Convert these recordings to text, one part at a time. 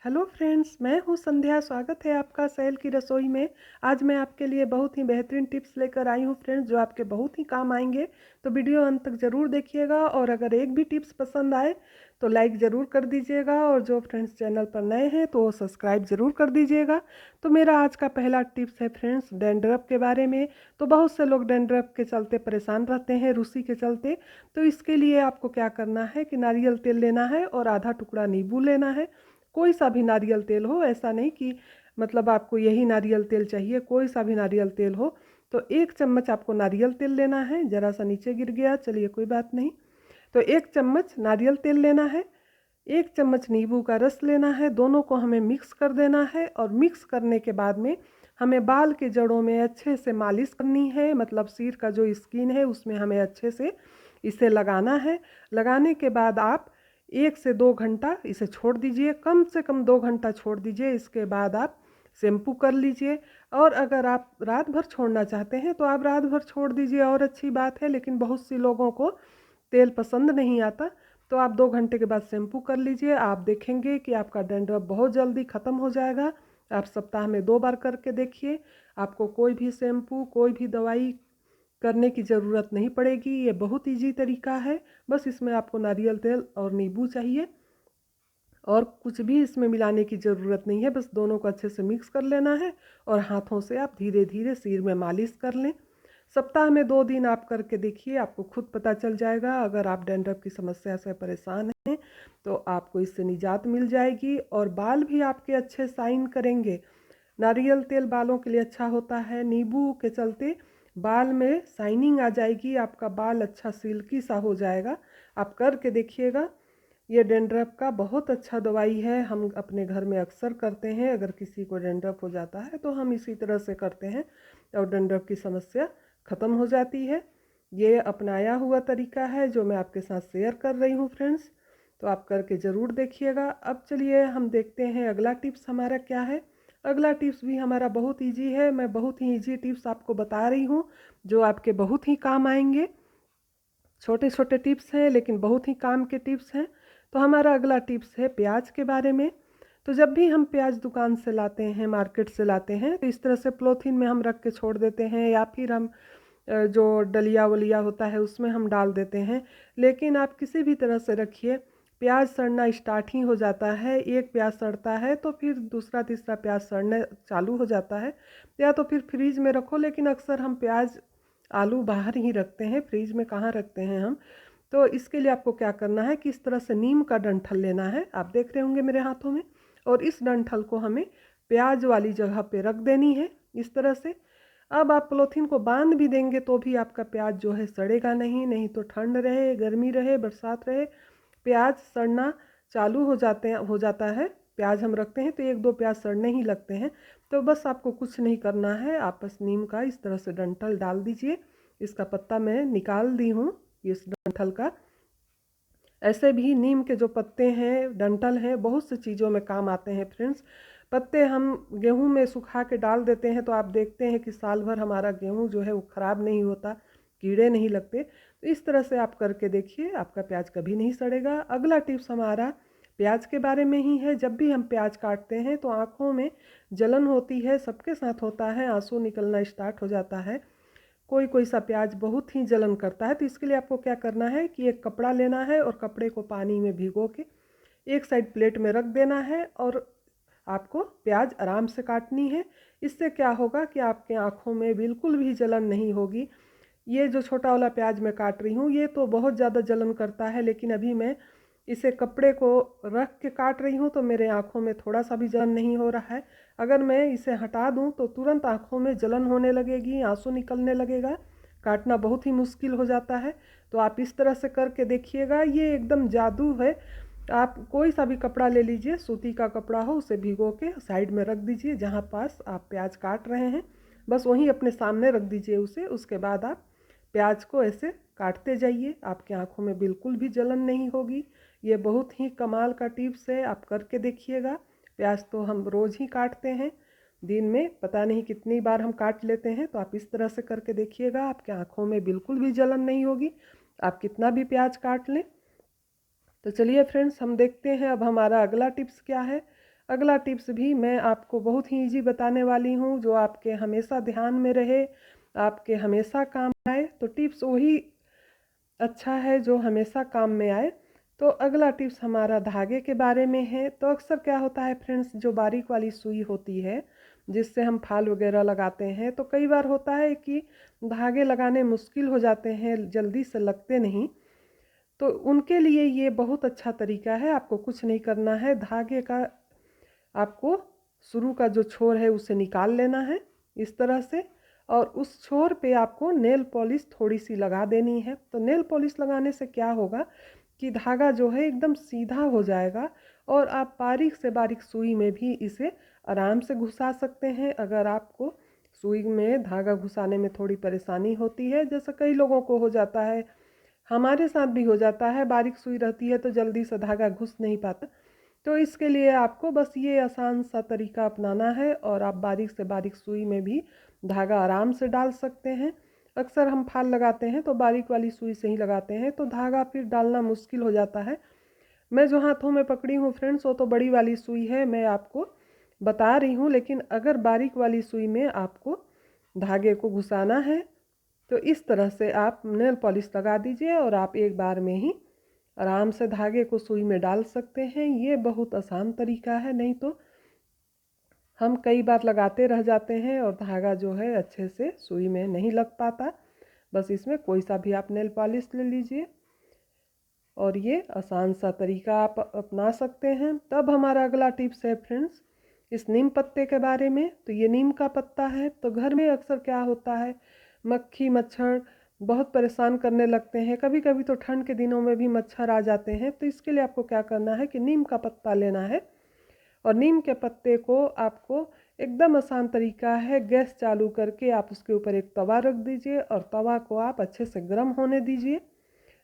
Hello friends, मैं हूँ संध्या। स्वागत है आपका सैल की रसोई में। आज मैं आपके लिए बहुत ही बेहतरीन टिप्स लेकर आई हूँ फ्रेंड्स, जो आपके बहुत ही काम आएंगे। तो वीडियो अंत तक ज़रूर देखिएगा और अगर एक भी टिप्स पसंद आए तो लाइक ज़रूर कर दीजिएगा और जो फ्रेंड्स चैनल पर नए हैं तो सब्सक्राइब ज़रूर कर दीजिएगा। तो मेरा आज का पहला टिप्स है फ्रेंड्स डैंड्रफ के बारे में। तो बहुत से लोग डैंड्रफ के चलते परेशान रहते हैं, रूसी के चलते। तो इसके लिए आपको क्या करना है कि नारियल तेल लेना है और आधा टुकड़ा नींबू लेना है। कोई सा भी नारियल तेल हो, ऐसा नहीं कि मतलब आपको यही नारियल तेल चाहिए, कोई सा भी नारियल तेल हो। तो 1 चम्मच आपको नारियल तेल लेना है। ज़रा सा नीचे गिर गया, चलिए कोई बात नहीं। तो 1 चम्मच नारियल तेल लेना है, 1 चम्मच नींबू का रस लेना है। दोनों को हमें मिक्स कर देना है और मिक्स करने के बाद में हमें बाल के जड़ों में अच्छे से मालिश करनी है। मतलब सिर का जो स्किन है उसमें हमें अच्छे से इसे लगाना है। लगाने के बाद आप 1 से 2 घंटा इसे छोड़ दीजिए, कम से कम 2 घंटा छोड़ दीजिए। इसके बाद आप शैम्पू कर लीजिए। और अगर आप रात भर छोड़ना चाहते हैं तो आप रात भर छोड़ दीजिए, और अच्छी बात है। लेकिन बहुत सी लोगों को तेल पसंद नहीं आता, तो आप 2 घंटे के बाद शैम्पू कर लीजिए। आप देखेंगे कि आपका डैंड्रफ बहुत जल्दी ख़त्म हो जाएगा। आप सप्ताह में 2 बार करके देखिए, आपको कोई भी शैम्पू, कोई भी दवाई करने की ज़रूरत नहीं पड़ेगी। ये बहुत इजी तरीका है। बस इसमें आपको नारियल तेल और नींबू चाहिए और कुछ भी इसमें मिलाने की ज़रूरत नहीं है। बस दोनों को अच्छे से मिक्स कर लेना है और हाथों से आप धीरे धीरे सिर में मालिश कर लें। सप्ताह में 2 दिन आप करके देखिए, आपको खुद पता चल जाएगा। अगर आप डैंड्रफ की समस्या से परेशान हैं तो आपको इससे निजात मिल जाएगी और बाल भी आपके अच्छे शाइन करेंगे। नारियल तेल बालों के लिए अच्छा होता है। नींबू के चलते बाल में शाइनिंग आ जाएगी, आपका बाल अच्छा सिल्की सा हो जाएगा। आप करके देखिएगा। ये डैंड्रफ का बहुत अच्छा दवाई है। हम अपने घर में अक्सर करते हैं। अगर किसी को डैंड्रफ हो जाता है तो हम इसी तरह से करते हैं और डैंड्रफ की समस्या ख़त्म हो जाती है। ये अपनाया हुआ तरीका है जो मैं आपके साथ शेयर कर रही हूँ फ्रेंड्स। तो आप करके ज़रूर देखिएगा। अब चलिए हम देखते हैं अगला टिप्स हमारा क्या है। अगला टिप्स भी हमारा बहुत इजी है। मैं बहुत ही इजी टिप्स आपको बता रही हूँ जो आपके बहुत ही काम आएंगे। छोटे छोटे टिप्स हैं लेकिन बहुत ही काम के टिप्स हैं। तो हमारा अगला टिप्स है प्याज के बारे में। तो जब भी हम प्याज दुकान से लाते हैं, मार्केट से लाते हैं, तो इस तरह से पॉलीथीन में हम रख के छोड़ देते हैं या फिर हम जो डलिया वलिया होता है उसमें हम डाल देते हैं। लेकिन आप किसी भी तरह से रखिए, प्याज सड़ना स्टार्ट ही हो जाता है। एक प्याज सड़ता है तो फिर दूसरा तीसरा प्याज सड़ने चालू हो जाता है। या तो फिर फ्रीज में रखो, लेकिन अक्सर हम प्याज आलू बाहर ही रखते हैं, फ्रीज में कहाँ रखते हैं हम। तो इसके लिए आपको क्या करना है कि इस तरह से नीम का डंठल लेना है, आप देख रहे होंगे मेरे हाथों में। और इस डंठल को हमें प्याज वाली जगह पे रख देनी है इस तरह से। अब आप पॉलीथीन को बांध भी देंगे तो भी आपका प्याज जो है सड़ेगा नहीं। नहीं तो ठंड रहे, गर्मी रहे, बरसात रहे, प्याज सड़ना चालू हो जाता है। प्याज हम रखते हैं तो 1-2 प्याज सड़ने ही लगते हैं। तो बस आपको कुछ नहीं करना है, आप बस नीम का इस तरह से डंठल डाल दीजिए। इसका पत्ता मैं निकाल दी हूँ इस डंठल का। ऐसे भी नीम के जो पत्ते हैं, डंठल हैं, बहुत सी चीज़ों में काम आते हैं फ्रेंड्स। पत्ते हम गेहूं में सुखा के डाल देते हैं तो आप देखते हैं कि साल भर हमारा गेहूं जो है वो ख़राब नहीं होता, कीड़े नहीं लगते। तो इस तरह से आप करके देखिए, आपका प्याज कभी नहीं सड़ेगा। अगला टिप्स हमारा प्याज के बारे में ही है। जब भी हम प्याज काटते हैं तो आँखों में जलन होती है, सबके साथ होता है, आंसू निकलना स्टार्ट हो जाता है। कोई कोई सा प्याज बहुत ही जलन करता है। तो इसके लिए आपको क्या करना है कि एक कपड़ा लेना है और कपड़े को पानी में भिगो के एक साइड प्लेट में रख देना है और आपको प्याज आराम से काटनी है। इससे क्या होगा कि आपके आँखों में बिल्कुल भी जलन नहीं होगी। ये जो छोटा वाला प्याज मैं काट रही हूँ ये तो बहुत ज़्यादा जलन करता है, लेकिन अभी मैं इसे कपड़े को रख के काट रही हूँ तो मेरे आँखों में थोड़ा सा भी जलन नहीं हो रहा है। अगर मैं इसे हटा दूँ तो तुरंत आँखों में जलन होने लगेगी, आंसू निकलने लगेगा, काटना बहुत ही मुश्किल हो जाता है। तो आप इस तरह से करके देखिएगा, ये एकदम जादू है। आप कोई सा भी कपड़ा ले लीजिए, सूती का कपड़ा हो, उसे भिगो के साइड में रख दीजिए जहाँ पास आप प्याज काट रहे हैं। बस वहीं अपने सामने रख दीजिए उसे। उसके बाद आप प्याज को ऐसे काटते जाइए, आपकी आंखों में बिल्कुल भी जलन नहीं होगी। ये बहुत ही कमाल का टिप्स है, आप करके देखिएगा। प्याज तो हम रोज़ ही काटते हैं, दिन में पता नहीं कितनी बार हम काट लेते हैं। तो आप इस तरह से करके देखिएगा, आपके आंखों में बिल्कुल भी जलन नहीं होगी, आप कितना भी प्याज काट लें। तो चलिए फ्रेंड्स, हम देखते हैं अब हमारा अगला टिप्स क्या है। अगला टिप्स भी मैं आपको बहुत ही ईजी बताने वाली हूँ, जो आपके हमेशा ध्यान में रहे, आपके हमेशा काम आए। तो टिप्स वही अच्छा है जो हमेशा काम में आए। तो अगला टिप्स हमारा धागे के बारे में है। तो अक्सर क्या होता है फ्रेंड्स, जो बारीक वाली सुई होती है जिससे हम फाल वगैरह लगाते हैं, तो कई बार होता है कि धागे लगाने मुश्किल हो जाते हैं, जल्दी से लगते नहीं। तो उनके लिए ये बहुत अच्छा तरीका है। आपको कुछ नहीं करना है, धागे का आपको शुरू का जो छोर है उसे निकाल लेना है इस तरह से, और उस छोर पे आपको नेल पॉलिश थोड़ी सी लगा देनी है। तो नेल पॉलिश लगाने से क्या होगा कि धागा जो है एकदम सीधा हो जाएगा, और आप बारीक से बारीक सुई में भी इसे आराम से घुसा सकते हैं। अगर आपको सुई में धागा घुसाने में थोड़ी परेशानी होती है, जैसे कई लोगों को हो जाता है, हमारे साथ भी हो जाता है, बारीक सुई रहती है तो जल्दी से धागा घुस नहीं पाता, तो इसके लिए आपको बस ये आसान सा तरीका अपनाना है, और आप बारीक से बारीक सुई में भी धागा आराम से डाल सकते हैं। अक्सर हम फाल लगाते हैं तो बारीक वाली सुई से ही लगाते हैं, तो धागा फिर डालना मुश्किल हो जाता है। मैं जो हाथों में पकड़ी हूँ फ्रेंड्स, वो तो बड़ी वाली सुई है, मैं आपको बता रही हूँ। लेकिन अगर बारीक वाली सुई में आपको धागे को घुसाना है तो इस तरह से आप नेल पॉलिश लगा दीजिए, और आप एक बार में ही आराम से धागे को सुई में डाल सकते हैं। ये बहुत आसान तरीका है, नहीं तो हम कई बार लगाते रह जाते हैं और धागा जो है अच्छे से सुई में नहीं लग पाता। बस इसमें कोई सा भी आप नेल पॉलिश ले लीजिए, और ये आसान सा तरीका आप अपना सकते हैं। तब हमारा अगला टिप्स है फ्रेंड्स, इस नीम पत्ते के बारे में। तो ये नीम का पत्ता है। तो घर में अक्सर क्या होता है, मक्खी मच्छर बहुत परेशान करने लगते हैं। कभी कभी तो ठंड के दिनों में भी मच्छर आ जाते हैं। तो इसके लिए आपको क्या करना है कि नीम का पत्ता लेना है, और नीम के पत्ते को आपको एकदम आसान तरीका है, गैस चालू करके आप उसके ऊपर एक तवा रख दीजिए, और तवा को आप अच्छे से गर्म होने दीजिए।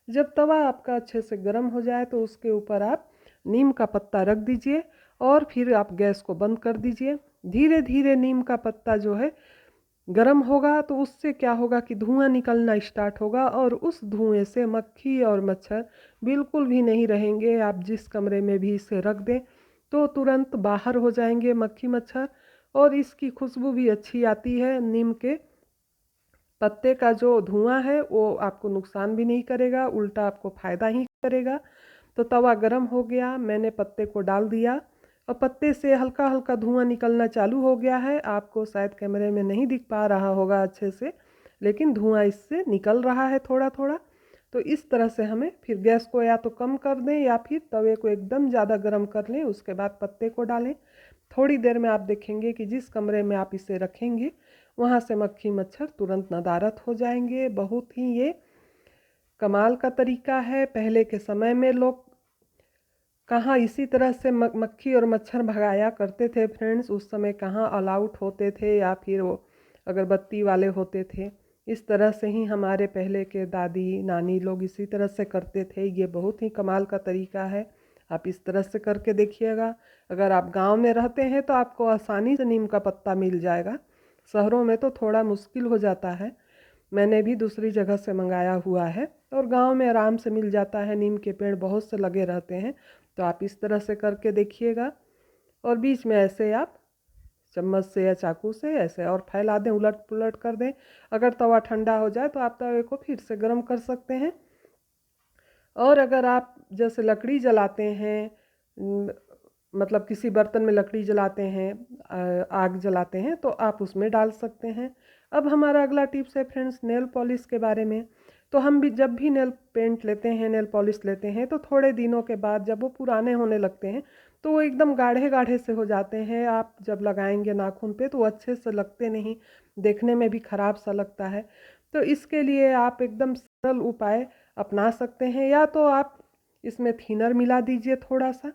जब तवा आपका अच्छे से गर्म हो जाए तो उसके ऊपर आप नीम का पत्ता रख दीजिए, और फिर आप गैस को बंद कर दीजिए। धीरे धीरे नीम का पत्ता जो है गर्म होगा, तो उससे क्या होगा कि धुआं निकलना स्टार्ट होगा, और उस धुएं से मक्खी और मच्छर बिल्कुल भी नहीं रहेंगे। आप जिस कमरे में भी इसे रख दें तो तुरंत बाहर हो जाएंगे मक्खी मच्छर। और इसकी खुशबू भी अच्छी आती है। नीम के पत्ते का जो धुआं है वो आपको नुकसान भी नहीं करेगा, उल्टा आपको फ़ायदा ही करेगा। तो तवा गरम हो गया, मैंने पत्ते को डाल दिया, और पत्ते से हल्का हल्का धुआं निकलना चालू हो गया है। आपको शायद कैमरे में नहीं दिख पा रहा होगा अच्छे से, लेकिन धुआं इससे निकल रहा है थोड़ा थोड़ा। तो इस तरह से हमें फिर गैस को या तो कम कर दें, या फिर तवे को एकदम ज़्यादा गर्म कर लें, उसके बाद पत्ते को डालें। थोड़ी देर में आप देखेंगे कि जिस कमरे में आप इसे रखेंगे वहाँ से मक्खी मच्छर तुरंत नदारद हो जाएंगे। बहुत ही ये कमाल का तरीका है। पहले के समय में लोग कहाँ इसी तरह से मक्खी और मच्छर भगाया करते थे फ्रेंड्स। उस समय कहाँ ऑल आउट होते थे, या फिर वो अगरबत्ती वाले होते थे। इस तरह से ही हमारे पहले के दादी नानी लोग इसी तरह से करते थे। ये बहुत ही कमाल का तरीका है, आप इस तरह से करके देखिएगा। अगर आप गांव में रहते हैं तो आपको आसानी से नीम का पत्ता मिल जाएगा, शहरों में तो थोड़ा मुश्किल हो जाता है। मैंने भी दूसरी जगह से मंगाया हुआ है, और गांव में आराम से मिल जाता है। नीम के पेड़ बहुत से लगे रहते हैं। तो आप इस तरह से करके देखिएगा, और बीच में ऐसे आप चम्मच से या चाकू से ऐसे और फैला दें, उलट पुलट कर दें। अगर तवा ठंडा हो जाए तो आप तवे को फिर से गर्म कर सकते हैं। और अगर आप जैसे लकड़ी जलाते हैं, मतलब किसी बर्तन में लकड़ी जलाते हैं, आग जलाते हैं, तो आप उसमें डाल सकते हैं। अब हमारा अगला टिप्स है फ्रेंड्स नेल पॉलिश के बारे में। तो हम भी जब भी नेल पेंट लेते हैं, नेल पॉलिश लेते हैं, तो थोड़े दिनों के बाद जब वो पुराने होने लगते हैं तो वो एकदम गाढ़े गाढ़े से हो जाते हैं। आप जब लगाएंगे नाखून पे तो वो अच्छे से लगते नहीं, देखने में भी ख़राब सा लगता है। तो इसके लिए आप एकदम सरल उपाय अपना सकते हैं। या तो आप इसमें थिनर मिला दीजिए थोड़ा सा,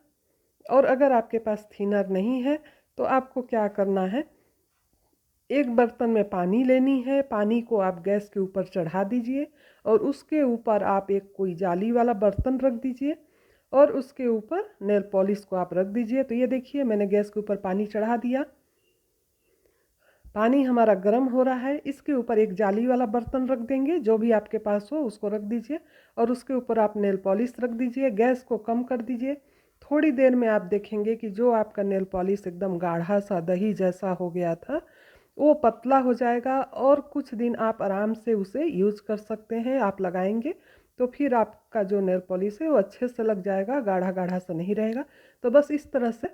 और अगर आपके पास थिनर नहीं है तो आपको क्या करना है, एक बर्तन में पानी लेनी है। पानी को आप गैस के ऊपर चढ़ा दीजिए, और उसके ऊपर आप एक कोई जाली वाला बर्तन रख दीजिए, और उसके ऊपर नेल पॉलिश को आप रख दीजिए। तो ये देखिए मैंने गैस के ऊपर पानी चढ़ा दिया, पानी हमारा गर्म हो रहा है। इसके ऊपर एक जाली वाला बर्तन रख देंगे, जो भी आपके पास हो उसको रख दीजिए, और उसके ऊपर आप नेल पॉलिश रख दीजिए। गैस को कम कर दीजिए, थोड़ी देर में आप देखेंगे कि जो आपका नेल पॉलिश एकदम गाढ़ा सा दही जैसा हो गया था वो पतला हो जाएगा और कुछ दिन आप आराम से उसे यूज़ कर सकते हैं। आप लगाएंगे तो फिर आपका जो नेल पॉलिश है वो अच्छे से लग जाएगा, गाढ़ा गाढ़ा सा नहीं रहेगा। तो बस इस तरह से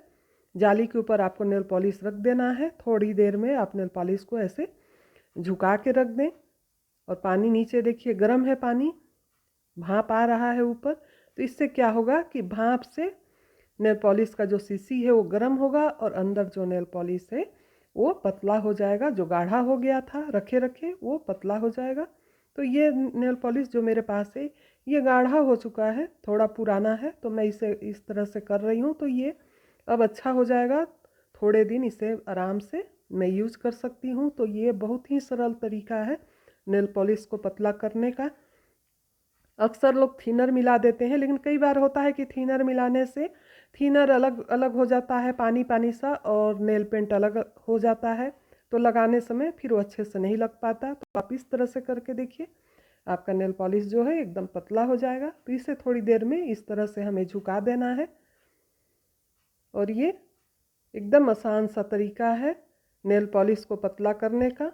जाली के ऊपर आपको नेल पॉलिश रख देना है। थोड़ी देर में आप नेल पॉलिश को ऐसे झुका के रख दें और पानी नीचे देखिए गर्म है, पानी भाप आ रहा है ऊपर। तो इससे क्या होगा कि भाप से नेल पॉलिश का जो शीशी है वो गर्म होगा और अंदर जो नेल पॉलिश है वो पतला हो जाएगा। जो गाढ़ा हो गया था रखे रखे वो पतला हो जाएगा। तो ये नेल पॉलिश जो मेरे पास है ये गाढ़ा हो चुका है, थोड़ा पुराना है, तो मैं इसे इस तरह से कर रही हूँ। तो ये अब अच्छा हो जाएगा। थोड़े दिन इसे आराम से मैं यूज़ कर सकती हूँ। तो ये बहुत ही सरल तरीका है नेल पॉलिश को पतला करने का। अक्सर लोग थिनर मिला देते हैं, लेकिन कई बार होता है कि थिनर मिलाने से थिनर अलग अलग हो जाता है, पानी पानी सा, और नेल पेंट अलग हो जाता है। तो लगाने समय फिर वो अच्छे से नहीं लग पाता। तो आप इस तरह से करके देखिए, आपका नेल पॉलिश जो है एकदम पतला हो जाएगा। तो इसे थोड़ी देर में इस तरह से हमें झुका देना है और ये एकदम आसान सा तरीका है नेल पॉलिश को पतला करने का।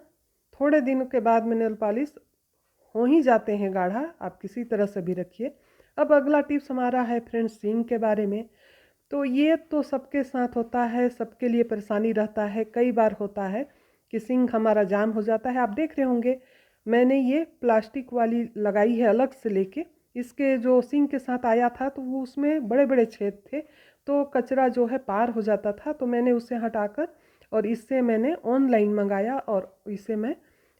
थोड़े दिनों के बाद में नेल पॉलिश हो ही जाते हैं गाढ़ा, आप किसी तरह से भी रखिए। अब अगला टिप्स हमारा है फ्रेंड्स सिंक के बारे में। तो ये तो सबके साथ होता है, सबके लिए परेशानी रहता है। कई बार होता है कि सिंक हमारा जाम हो जाता है। आप देख रहे होंगे मैंने ये प्लास्टिक वाली लगाई है अलग से लेके। इसके जो सिंक के साथ आया था तो वो उसमें बड़े बड़े छेद थे, तो कचरा जो है पार हो जाता था। तो मैंने उसे हटाकर और इससे मैंने ऑनलाइन मंगाया और इसे मैं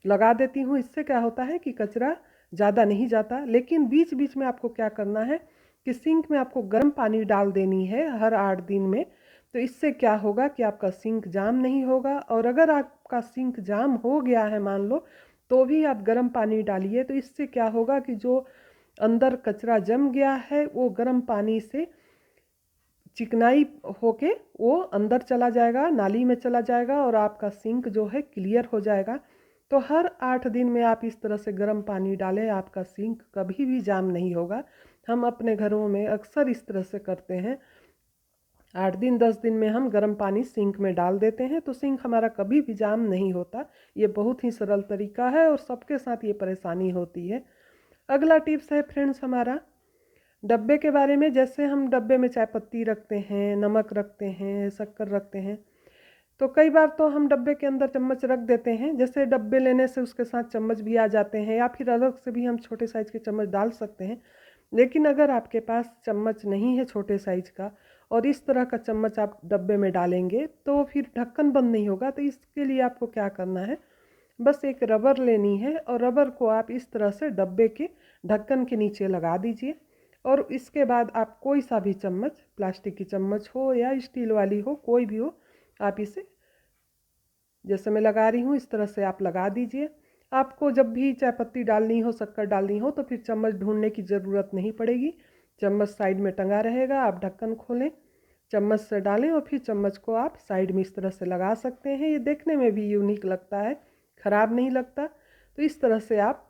लगा देती हूँ। इससे क्या होता है कि कचरा ज़्यादा नहीं जाता। लेकिन बीच बीच में आपको क्या करना है कि सिंक में आपको गर्म पानी डाल देनी है हर 8 दिन में। तो इससे क्या होगा कि आपका सिंक जाम नहीं होगा। और अगर आपका सिंक जाम हो गया है मान लो, तो भी आप गर्म पानी डालिए। तो इससे क्या होगा कि जो अंदर कचरा जम गया है वो गर्म पानी से चिकनाई होके वो अंदर चला जाएगा, नाली में चला जाएगा और आपका सिंक जो है क्लियर हो जाएगा। तो हर 8 दिन में आप इस तरह से गर्म पानी डालें, आपका सिंक कभी भी जाम नहीं होगा। हम अपने घरों में अक्सर इस तरह से करते हैं। 8 दिन 10 दिन में हम गर्म पानी सिंक में डाल देते हैं, तो सिंक हमारा कभी भी जाम नहीं होता। ये बहुत ही सरल तरीका है और सबके साथ ये परेशानी होती है। अगला टिप्स है फ्रेंड्स हमारा डब्बे के बारे में। जैसे हम डब्बे में चाय पत्ती रखते हैं, नमक रखते हैं, शक्कर रखते हैं, तो कई बार तो हम डब्बे के अंदर चम्मच रख देते हैं। जैसे डब्बे लेने से उसके साथ चम्मच भी आ जाते हैं, या फिर अलग से भी हम छोटे साइज़ के चम्मच डाल सकते हैं। लेकिन अगर आपके पास चम्मच नहीं है छोटे साइज़ का और इस तरह का चम्मच आप डब्बे में डालेंगे तो फिर ढक्कन बंद नहीं होगा। तो इसके लिए आपको क्या करना है, बस एक रबर लेनी है और रबर को आप इस तरह से डब्बे के ढक्कन के नीचे लगा दीजिए। और इसके बाद आप कोई सा भी चम्मच, प्लास्टिक की चम्मच हो या स्टील वाली हो, कोई भी हो, आप इसे जैसे मैं लगा रही हूँ इस तरह से आप लगा दीजिए। आपको जब भी चाय पत्ती डालनी हो, शक्कर डालनी हो, तो फिर चम्मच ढूंढने की ज़रूरत नहीं पड़ेगी। चम्मच साइड में टंगा रहेगा। आप ढक्कन खोलें, चम्मच से डालें और फिर चम्मच को आप साइड में इस तरह से लगा सकते हैं। ये देखने में भी यूनिक लगता है, ख़राब नहीं लगता। तो इस तरह से आप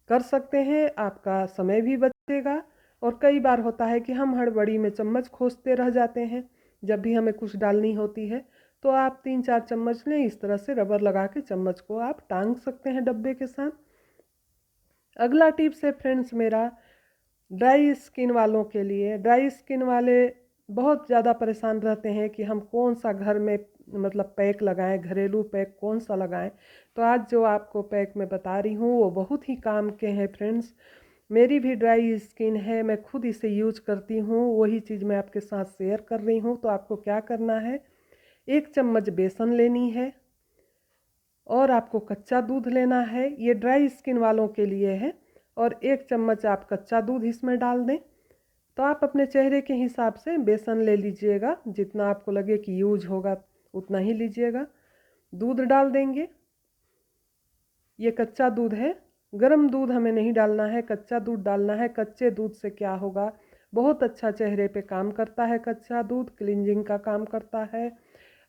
कर सकते हैं, आपका समय भी बचेगा। और कई बार होता है कि हम हड़बड़ी में चम्मच खोजते रह जाते हैं जब भी हमें कुछ डालनी होती है। तो आप 3-4 चम्मच लें, इस तरह से रबर लगा के चम्मच को आप टांग सकते हैं डब्बे के साथ। अगला टिप्स है फ्रेंड्स मेरा ड्राई स्किन वालों के लिए। ड्राई स्किन वाले बहुत ज़्यादा परेशान रहते हैं कि हम कौन सा घर में मतलब पैक लगाएं, घरेलू पैक कौन सा लगाएं। तो आज जो आपको पैक मैं बता रही हूँ वो बहुत ही काम के हैं फ्रेंड्स। मेरी भी ड्राई स्किन है, मैं खुद इसे यूज करती हूँ, वही चीज़ मैं आपके साथ शेयर कर रही हूँ। तो आपको क्या करना है, 1 चम्मच बेसन लेनी है और आपको कच्चा दूध लेना है। ये ड्राई स्किन वालों के लिए है। और 1 चम्मच आप कच्चा दूध इसमें डाल दें। तो आप अपने चेहरे के हिसाब से बेसन ले लीजिएगा, जितना आपको लगे कि यूज होगा उतना ही लीजिएगा। दूध डाल देंगे, ये कच्चा दूध है, गर्म दूध हमें नहीं डालना है, कच्चा दूध डालना है। कच्चे दूध से क्या होगा, बहुत अच्छा चेहरे पे काम करता है। कच्चा दूध क्लिंजिंग का काम करता है,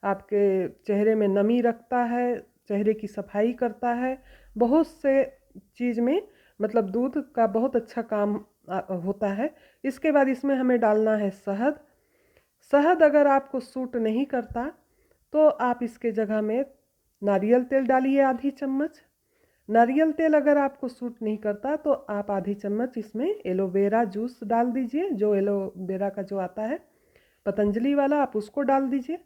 आपके चेहरे में नमी रखता है, चेहरे की सफाई करता है, बहुत से चीज़ में मतलब दूध का बहुत अच्छा काम होता है। इसके बाद इसमें हमें डालना है शहद। शहद अगर आपको सूट नहीं करता तो आप इसके जगह में नारियल तेल डालिए आधी चम्मच। नारियल तेल अगर आपको सूट नहीं करता तो आप आधी चम्मच इसमें एलोवेरा जूस डाल दीजिए, जो एलोवेरा का जो आता है पतंजलि वाला, आप उसको डाल दीजिए।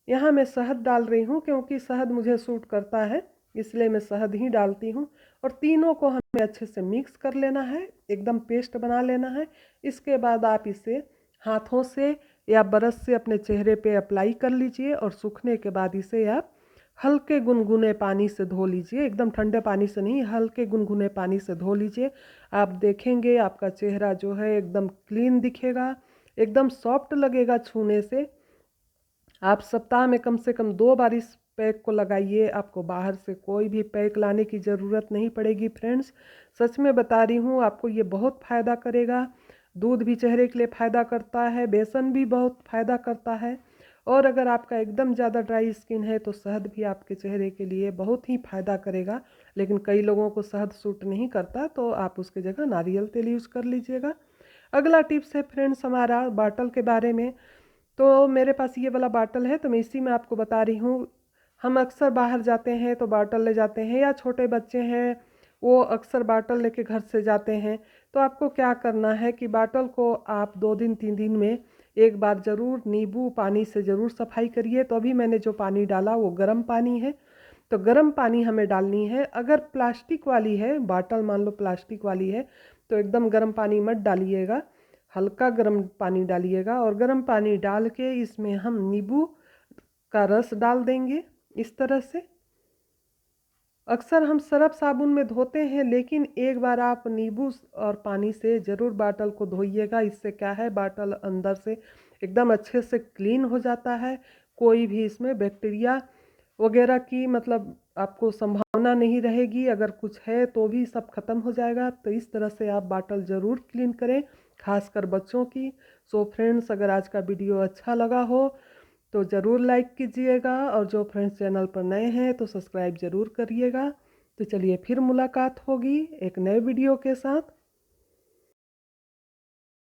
यहाँ मैं शहद डाल रही हूँ क्योंकि शहद मुझे सूट करता है, इसलिए मैं शहद ही डालती हूँ। और तीनों को हमें अच्छे से मिक्स कर लेना है, एकदम पेस्ट बना लेना है। इसके बाद आप इसे हाथों से या ब्रश से अपने चेहरे पे अप्लाई कर लीजिए और सूखने के बाद इसे आप हल्के गुनगुने पानी से धो लीजिए, एकदम ठंडे पानी से नहीं, हल्के गुनगुने पानी से धो लीजिए। आप देखेंगे आपका चेहरा जो है एकदम क्लीन दिखेगा, एकदम सॉफ्ट लगेगा छूने से। आप सप्ताह में कम से कम 2 बार इस पैक को लगाइए, आपको बाहर से कोई भी पैक लाने की ज़रूरत नहीं पड़ेगी फ्रेंड्स। सच में बता रही हूँ, आपको ये बहुत फ़ायदा करेगा। दूध भी चेहरे के लिए फ़ायदा करता है, बेसन भी बहुत फ़ायदा करता है। और अगर आपका एकदम ज़्यादा ड्राई स्किन है तो शहद भी आपके चेहरे के लिए बहुत ही फ़ायदा करेगा। लेकिन कई लोगों को शहद सूट नहीं करता तो आप उसकी जगह नारियल तेल यूज़ कर लीजिएगा। अगला टिप्स है फ्रेंड्स हमारा बॉटल के बारे में। तो मेरे पास ये वाला बॉटल है तो मैं इसी में आपको बता रही हूँ। हम अक्सर बाहर जाते हैं तो बॉटल ले जाते हैं, या छोटे बच्चे हैं वो अक्सर बॉटल लेके घर से जाते हैं। तो आपको क्या करना है कि बॉटल को आप 2 दिन 3 दिन में एक बार ज़रूर नींबू पानी से ज़रूर सफाई करिए। तो अभी मैंने जो पानी डाला वो गर्म पानी है, तो गर्म पानी हमें डालनी है। अगर प्लास्टिक वाली है बॉटल, मान लो प्लास्टिक वाली है, तो एकदम गर्म पानी मत डालिएगा, हल्का गर्म पानी डालिएगा। और गर्म पानी डाल के इसमें हम नींबू का रस डाल देंगे इस तरह से। अक्सर हम सरफ साबुन में धोते हैं, लेकिन एक बार आप नींबू और पानी से ज़रूर बॉटल को धोइएगा। इससे क्या है, बॉटल अंदर से एकदम अच्छे से क्लीन हो जाता है। कोई भी इसमें बैक्टीरिया वगैरह की मतलब आपको संभावना नहीं रहेगी, अगर कुछ है तो भी सब खत्म हो जाएगा। तो इस तरह से आप बॉटल ज़रूर क्लीन करें, खासकर बच्चों की। सो फ्रेंड्स, अगर आज का वीडियो अच्छा लगा हो तो ज़रूर लाइक कीजिएगा, और जो फ्रेंड्स चैनल पर नए हैं तो सब्सक्राइब ज़रूर करिएगा। तो चलिए फिर मुलाकात होगी एक नए वीडियो के साथ।